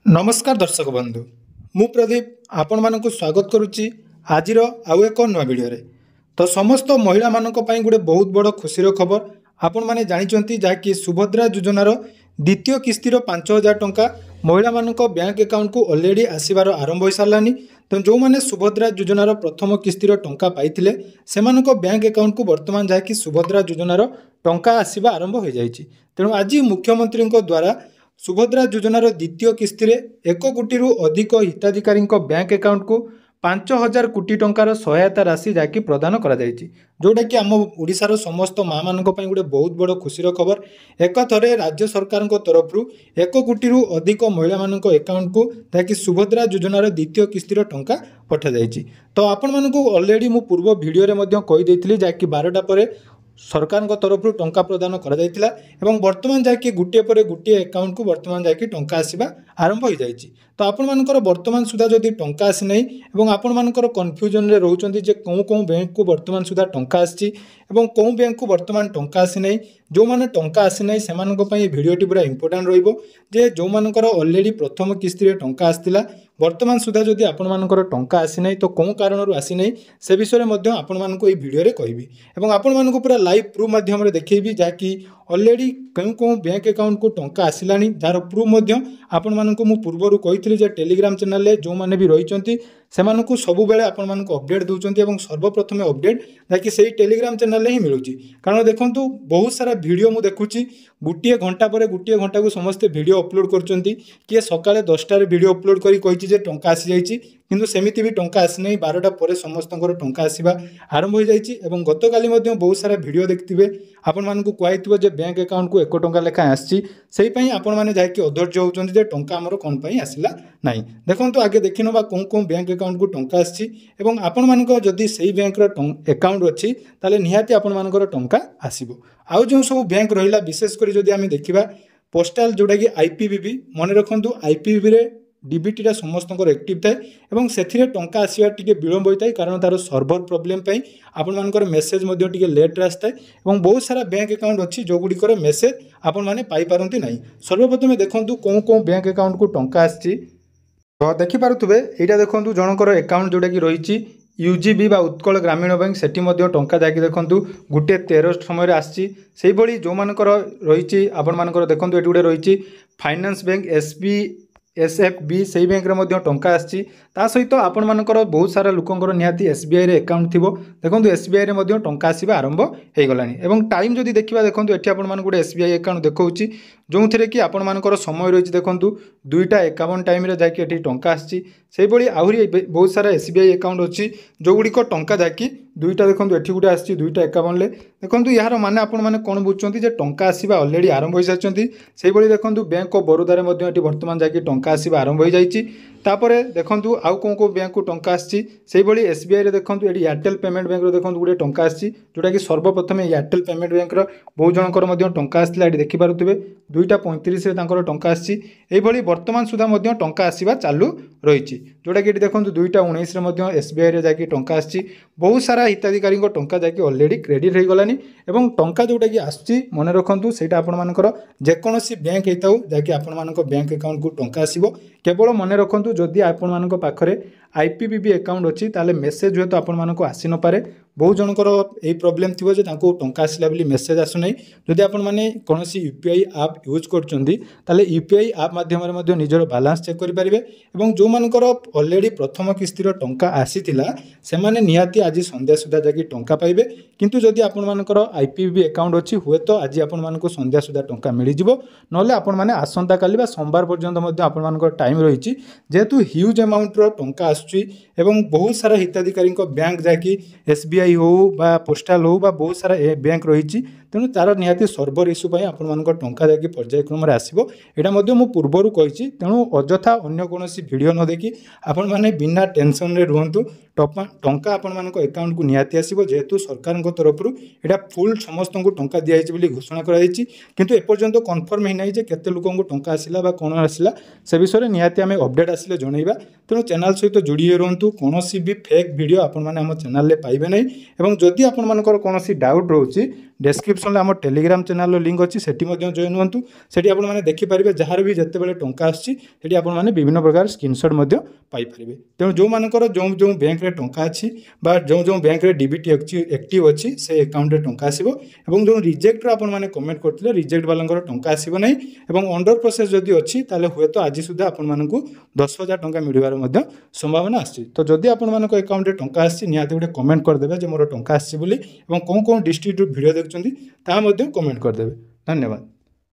नमस्कार दर्शक बंधु मु प्रदीप आपण मानक स्वागत करुच्ची आजिर आउ एक नुआ भिडियो तो समस्त महिला मानक पई गोटे बहुत बड़ खुशीर खबर आपण माने जानिचंती जाकि सुभद्रा योजनार द्वितीय किस्तिर 5,000 टंका महिला मानक बैंक अकाउंट को ऑलरेडी आसीबार आरंभ हो सारानी। तो जो माने सुभद्रा योजनार प्रथम किस्तिर टंका पाइथिले सेमानक बैंक अकाउंट को वर्तमान जाकि सुभद्रा योजनार टंका आसीबा आरंभ हो जाइछि। तेणु आज मुख्यमंत्री द्वारा सुभद्रा योजनार द्वितीय किस्ती 1 कोटी अधिक हिताधिकारी बैंक अकाउंट को 5,000 कोटी टंकार सहायता राशि जाकि प्रदान करा जायछि, जोटा कि आम ओडिशार समस्त माँ मानक पई गोटे बहुत बड़ खुशीर खबर। एक थरे राज्य सरकार तरफ 1 कोटी अधिक महिला मानक अकाउंट को जाकि सुभद्रा योजनार द्वितीय किस्तिर टंका पठा जायछि। तो आपण मानक ऑलरेडी मु पूर्व वीडियो रे मध्य कहि दैथिली जाकि 12टा परे सरकार तरफ टंका प्रदान करा जायतिला एवं वर्तमान जाकि गुटिए पर गुटिए अकाउंट को वर्तमान जाकि टंका आसीबा आरंभ हो जायछि। तो आपण मानकर वर्तमान सुधा जदि टंका आसी नै एवं आपण मानकर कन्फ्यूजन रे रहउचंती जे कों बैंक को वर्तमान सुधा टंका आसी एवं कों बैंक को वर्तमान टंका आसी नै, जो माने टंका आसी नै सेमानक पई वीडियोटी पूरा इंपोर्टेंट रहिबो। जे जो मानकर ऑलरेडी प्रथम किस्ती रे टंका आस्तिला वर्तमान सुधा जदि आपण मानकर टंका आसी नै तो कों कारणरू आसी नै से विषय रे मध्य आपण मानक ई वीडियो रे कहबी एवं आपण मानक पूरा लाइव प्रूफ माध्यम रे देखैबी जाकि ऑलरेडी कों बैंक अकाउंट को टंका आसिलानी जार प्रूफ मध्य आपण मानक मु पूर्वरु कहितली जे टेलीग्राम चैनल रे जो माने भी रहिचंती सेमानकु सबु बेले आपण मानक अपडेट दउचंती एवं सर्वप्रथम अपडेट जाकि सेही टेलीग्राम चैनल रे ही मिलुची। कारण देखंतु बहुत सारा वीडियो मु देखुची गुटिए घंटा पर गुटिए घंटा को समस्त वीडियो अपलोड करचंती, किए सकाळे 10टा रे वीडियो अपलोड करी कहिची जे टंका आसी जाईची किंतु सेमिति भी टंका आसी नै। 12टा पर समस्तଙ୍କର टंका आसीबा आरंभ हो जाईची एवं गतकाली मध्ये बहुत सारा वीडियो देखथिबे आपण मानकु कहैथिबो जे बैंक अकाउंट को 1 टंका लेखा आसी सेही पई आपण माने जाय कि अधैर्य होउचंती जे टंका हमर कोन पई आसिला नै। देखंतु आगे देखिनबा कों बैंक अकाउंट को टंका आसी एवं आपण मानक जदि सेही बैंक रो अकाउंट अछि ताले निहाती आपण मानकर टंका आसीबो। आउ जो सब बैंक रहिला विशेष करी जदि आमे देखिबा पोस्टल जोटा कि आईपीबीबी मन रखंतु आईपीबीबी रे डीबीटी समस्त एक्टिव थाए एवं से टंका आसवा टे विलंब होता है कारण तार सर्भर प्रोब्लेम आपण मानकर मेसेज टे लेट आसता है और बहुत सारा बैंक अकाउंट अच्छी जो गुड़िकर मेसेज आपण मैंने पाइपारती ना। सर्वप्रथम देखूँ कौन बैंक अकाउंट को टंका आसी तो देखिपे यहाँ देखूँ जनकर अकाउंट जोटा कि रही यूजीबी बा उत्कल ग्रामीण बैंक सेठी मध्य टंका जाकि देखंतु गुटे 13 समय आसी से भली जो मानकर रही आपण मानकर देखंतु एटी गुटे रही फाइनेंस बैंक एसएफबी से बैंक रे मध्य टंका आसी ता सहित आपण मानकर बहुत सारा लोकंकर निहाती एसबीआई रे अकाउंट थिबो। देखंतु एसबीआई रे मध्य टंका आसीबा आरंभ हे गलानी एवं टाइम जदि देखिबा देखंतु एठी आपण मानक गुटे एसबीआई अकाउंट देखौची जो थिरे कि आपण मानकर समय रही देखंतु 2:51 टाइम रे जाकि एठी टंका आसी से भली आहुरी बहुत सारा एसबीआई अकाउंट अच्छी जो गुड़िक टंका जाकि 2टा देखंतु एठी गुटे आसी 2:51 ले देखंतु यार माने आपण माने कोन बुझचंती जे टंका आसीबा ऑलरेडी आरंभ हो साचंती से भली देखंतु बैंक ऑफ बरोदा रे मध्य एठी वर्तमान जाकि टंका आसीबा आरंभ हो जाईची। तापरे देखंतु आउ को बैंक को टंका आसी से भली एसबीआई रे देखंतु एठी एयरटेल पेमेंट बैंक रो देखंतु गुटे टंका आसी जोटा कि सर्वप्रथम एयरटेल पेमेंट बैंक रो बहुत जनकर मध्य टंका आसला एठी देखि पारुथिबे 2:35 रे तांकर टंका आसी एई भली वर्तमान सुधा मध्य टंका आसीबा चालू रहिची जोटा कि एठी देखंतु 2:19 रे मध्य एसबीआई रे जाकि टंका आसी बहुत सारा हिताधिकारी टंका जाकि ऑलरेडी क्रेडिट हो गलानी एवं टंका जोटा कि आसी मन रखंतु सेटा आपण मानकर जेकोसी बैंक हेताउ जाकि आपण मानक बैंक अकाउंट को टंका आसीबो केवल मन रखंतु जदि आपण मानक पाखरे आईपीबीबी अकाउंट अच्छी ताले मेसेज हुए तो आपण मानक आसी न पारे बहुत जनकर यही प्रोब्लेम थी जे टंका आसला बोली मेसेज आसुना। जदि आपण माने कोनोसी यूपीआई आप यूज करचंदी ताले यूपीआई आप माध्यम रे निजर बैलेंस चेक करि परिबे एवं जो मानकर ऑलरेडी प्रथम किस्तिर टंका आसीतिला से माने निहाती आज संध्या सुधा जाकि टंका पाइबे किंतु जदि आपण मानकर आईपीबीबी अकाउंट अच्छी हुए तो आज आपण मानक संध्या सुधा टंका मिल जिवो नले आपण माने आसंता काली बा सोमवार पर्यंत मध्ये आपण मानकर टाइम रहिछि जेतु ह्यूज अमाउंट रो टंका आसुची एवं बहुत सारा हिताधिकारी बैंक जाकि एसबीआई हो बा पोस्टाल हो बा बहुत सारा बैंक रही तेणु तार निहाती सर्वर इश्यू आपण मानक टंका जाकि पर्यायक्रम आसो यहाँ मु पूर्वर कही तेणु अजथा अन्य कौन वीडियो न देखी आपण मैंने बिना टेंशन रे रुहतु टंका आपण मानक अकाउंट को निहाती आसो जेहेतु सरकार तरफ यहाँ फुल समस्त को टंका दिखाई घोषणा कराई किंतु एपर्यंत कन्फर्म ही ना केते लोक टंका आसला बा कौन आसला से विषय निहाती आम अपडेट आसिले जनइबा। तेणु चैनल सहित जोड़ी रुहतु कौन भी फेक वीडियो आपण मैंने आम चैनल पाइबे नहीं एवं जदि आपण मानकर कौन डाउट रोचे डेस्क्रिप्शन आम टेलीग्राम चैनल लिंक अच्छी सेठी जॉइन हूँ सेठी आप देखिपारे जार भी जिते टंका आसी आपने विभिन्न प्रकार स्क्रीनशॉट पाइपर तेणु जो मानकर जो जो बैंक टंका अच्छी जो जो बैंक डीबीटी एक्टिव अच्छी से अकाउंट टंका आसो और जो रिजेक्ट आपने कमेंट करते रिजेक्ट वाला टंका आसो ना और अंडर प्रोसेस जदि अच्छी ताले हुए तो आज सुधा आपको 10,000 टंका मिलवार संभावना आसी तो जदि आपण अकाउंट टंका आसी निहाती गोटे कमेंट करदे जे मोर टंका आसी कौन कौन डिस्ट्रिक्ट वीडियो देखुं कमेंट करदे। धन्यवाद।